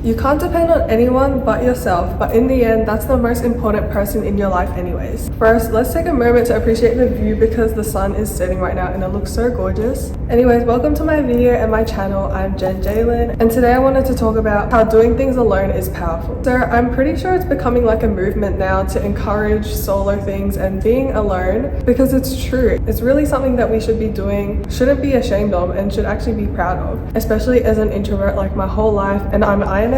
You can't depend on anyone but yourself, but in the end, that's the most important person in your life anyways. First, let's take a moment to appreciate the view because the sun is setting right now and it looks so gorgeous. Anyways, welcome to my video and my channel. I'm Jen Jalen, and today I wanted to talk about how doing things alone is powerful. So I'm pretty sure it's becoming like a movement now to encourage solo things and being alone, because it's true. It's really something that we should be doing, shouldn't be ashamed of, and should actually be proud of, especially as an introvert like my whole life. And I'm an INFJ.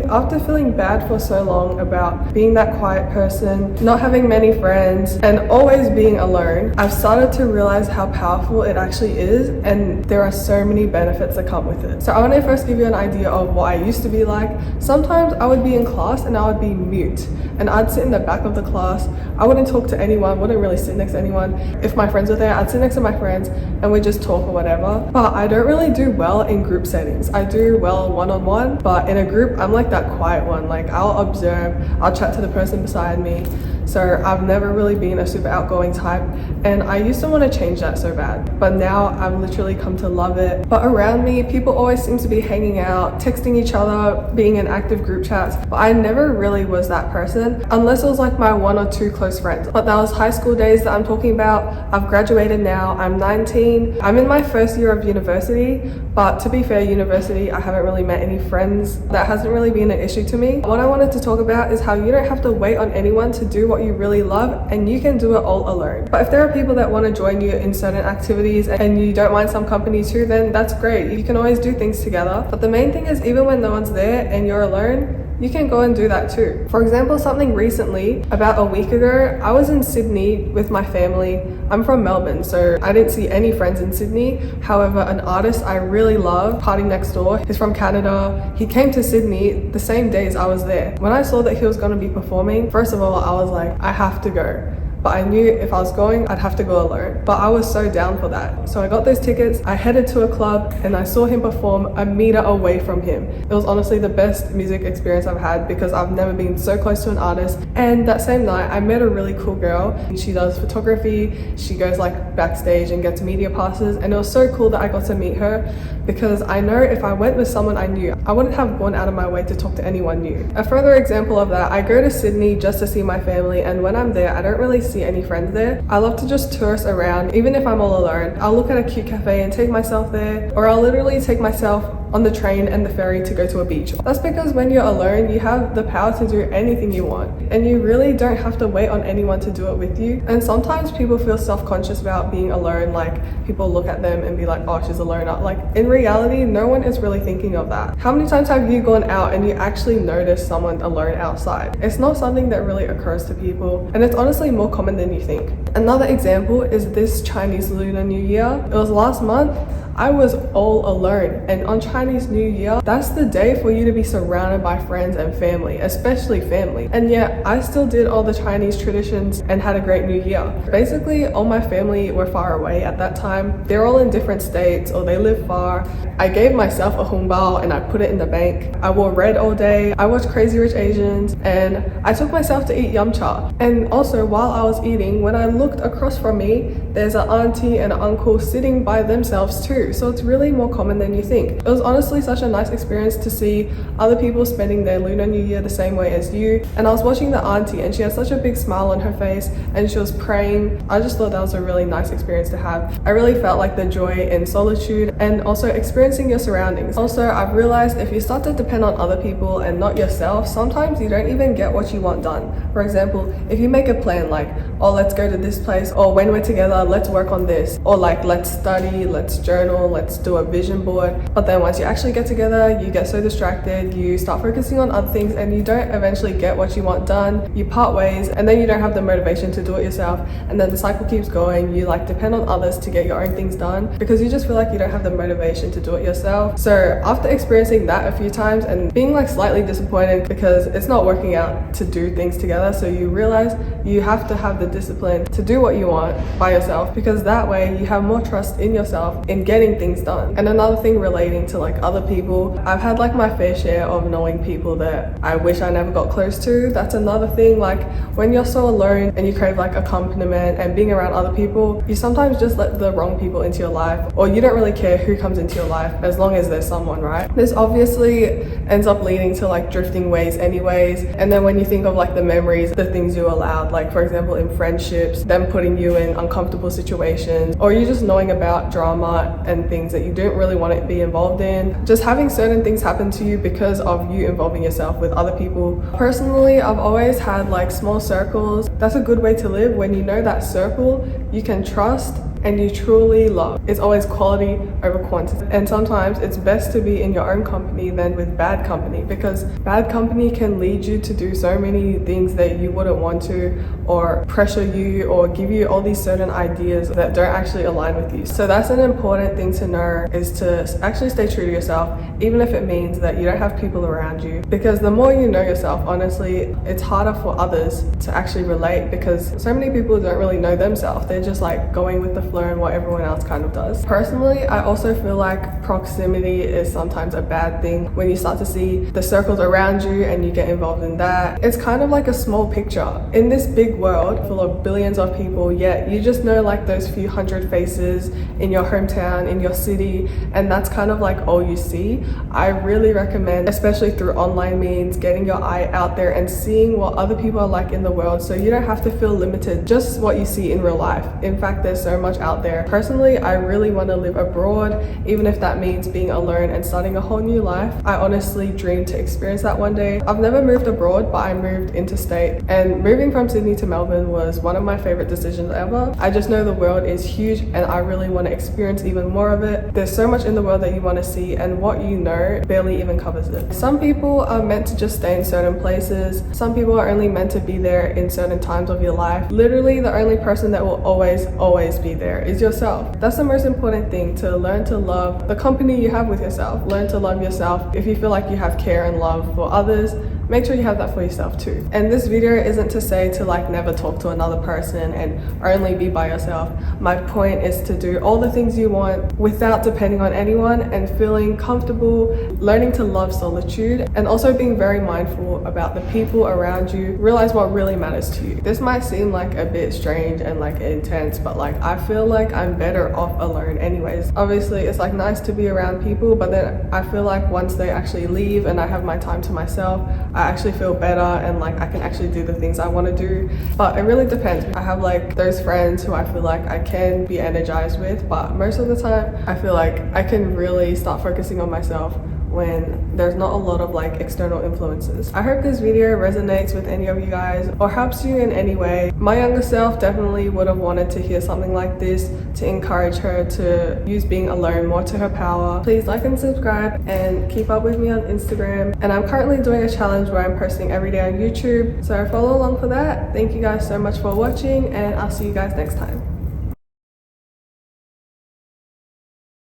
After feeling bad for so long about being that quiet person, not having many friends, and always being alone, I've started to realize how powerful it actually is, and there are so many benefits that come with it. So I want to first give you an idea of what I used to be like. Sometimes I would be in class and I would be mute, and I'd sit in the back of the class. I wouldn't talk to anyone, wouldn't really sit next to anyone. If my friends were there, I'd sit next to my friends and we'd just talk or whatever. But I don't really do well in group settings. I do well one-on-one, but in a group, I'm like that quiet one. Like, I'll observe, I'll chat to the person beside me. So I've never really been a super outgoing type, and I used to want to change that so bad, but now I've literally come to love it. But around me, people always seem to be hanging out, texting each other, being in active group chats, but I never really was that person, unless it was like my 1 or 2 close friends. But that was high school days that I'm talking about. I've graduated now, I'm 19. I'm in my first year of university, but to be fair, university, I haven't really met any friends. That hasn't really been an issue to me. What I wanted to talk about is how you don't have to wait on anyone to do what you really love, and you can do it all alone. But if there are people that want to join you in certain activities and you don't mind some company too, then that's great. You can always do things together. But the main thing is, even when no one's there and you're alone, you can go and do that too. For example, something recently, about a week ago, I was in Sydney with my family. I'm from Melbourne, so I didn't see any friends in Sydney. However, an artist I really love, Party Next Door, he's from Canada. He came to Sydney the same days I was there. When I saw that he was going to be performing, first of all, I was like, I have to go. But I knew if I was going, I'd have to go alone. But I was so down for that. So I got those tickets, I headed to a club, and I saw him perform a meter away from him. It was honestly the best music experience I've had, because I've never been so close to an artist. And that same night, I met a really cool girl. She does photography. She goes like backstage and gets media passes. And it was so cool that I got to meet her, because I know if I went with someone I knew, I wouldn't have gone out of my way to talk to anyone new. A further example of that, I go to Sydney just to see my family, and when I'm there, I don't really see any friends there. I love to just tourist around. Even if I'm all alone, I'll look at a cute cafe and take myself there, or I'll literally take myself on the train and the ferry to go to a beach. That's because when you're alone, you have the power to do anything you want, and you really don't have to wait on anyone to do it with you. And sometimes people feel self-conscious about being alone, like people look at them and be like, oh, she's alone. Like, in reality, no one is really thinking of that. How many times have you gone out and you actually noticed someone alone outside? It's not something that really occurs to people, and it's honestly more common than you think. Another example is this Chinese Lunar New Year. It was last month. I was all alone, and on Chinese New Year, that's the day for you to be surrounded by friends and family, especially family. And yet I still did all the Chinese traditions and had a great New Year. Basically, all my family were far away at that time. They're all in different states, or they live far. I gave myself a hongbao and I put it in the bank. I wore red all day. I watched Crazy Rich Asians, and I took myself to eat yum cha. And also, while I was eating, when I looked across from me, there's an auntie and an uncle sitting by themselves too. So it's really more common than you think. It was honestly such a nice experience to see other people spending their Lunar New Year the same way as you. And I was watching the auntie, and she had such a big smile on her face, and she was praying. I just thought that was a really nice experience to have. I really felt like the joy in solitude and also experiencing your surroundings. Also, I've realized if you start to depend on other people and not yourself, sometimes you don't even get what you want done. For example, if you make a plan like, oh, let's go to this place, or when we're together, let's work on this, or like, let's study, let's journal, let's do a vision board. But then once you actually get together, you get so distracted, you start focusing on other things, and you don't eventually get what you want done. You part ways, and then you don't have the motivation to do it yourself, and then the cycle keeps going. You like depend on others to get your own things done, because you just feel like you don't have the motivation to do it yourself. So after experiencing that a few times and being like slightly disappointed because it's not working out to do things together, so you realize you have to have the discipline to do what you want by yourself, because that way you have more trust in yourself, in getting getting things done. And another thing relating to like other people, I've had like my fair share of knowing people that I wish I never got close to. That's another thing, like when you're so alone and you crave like accompaniment and being around other people, you sometimes just let the wrong people into your life, or you don't really care who comes into your life as long as there's someone, right? This obviously ends up leading to like drifting ways anyways. And then when you think of like the memories, the things you allowed, like for example in friendships, them putting you in uncomfortable situations, or you just knowing about drama and things that you don't really want to be involved in, just having certain things happen to you because of you involving yourself with other people. Personally, I've always had like small circles. That's a good way to live when you know that circle you can trust and you truly love. It's always quality over quantity. And sometimes it's best to be in your own company than with bad company, because bad company can lead you to do so many things that you wouldn't want to, or pressure you, or give you all these certain ideas that don't actually align with you. So that's an important thing to know, is to actually stay true to yourself, even if it means that you don't have people around you. Because the more you know yourself, honestly, it's harder for others to actually relate, because so many people don't really know themselves. They're just like going with the flow and what everyone else kind of does. Personally, I also feel like proximity is sometimes a bad thing when you start to see the circles around you and you get involved in that. It's kind of like a small picture in this big world full of billions of people, yet you just know like those few hundred faces in your hometown, in your city, and that's kind of like all you see. I really recommend, especially through online means, getting your eye out there and seeing what other people are like in the world, so you don't have to feel limited just what you see in real life. In fact, there's so much out there. Personally, I really want to live abroad, even if that means being alone and starting a whole new life. I honestly dream to experience that one day. I've never moved abroad, but I moved interstate, and moving from Sydney to Melbourne was one of my favorite decisions ever. I just know the world is huge and I really want to experience even more of it. There's so much in the world that you want to see, and what you know barely even covers it. Some people are meant to just stay in certain places. Some people are only meant to be there in certain times of your life. Literally, the only person that will always be there is yourself. That's the most important thing, to learn to love the company you have with yourself. Learn to love yourself. If you feel like you have care and love for others, make sure you have that for yourself too. And this video isn't to say to like never talk to another person and only be by yourself. My point is to do all the things you want without depending on anyone, and feeling comfortable, learning to love solitude, and also being very mindful about the people around you. Realize what really matters to you. This might seem like a bit strange and like intense, but like I feel like I'm better off alone anyways. Obviously it's like nice to be around people, but then I feel like once they actually leave and I have my time to myself, I actually feel better and like I can actually do the things I want to do. But it really depends. I have like those friends who I feel like I can be energized with, but most of the time I feel like I can really start focusing on myself when there's not a lot of like external influences. I hope this video resonates with any of you guys or helps you in any way. My younger self definitely would have wanted to hear something like this to encourage her to use being alone more to her power. Please like and subscribe and keep up with me on Instagram. And I'm currently doing a challenge where I'm posting every day on YouTube, so follow along for that. Thank you guys so much for watching, and I'll see you guys next time.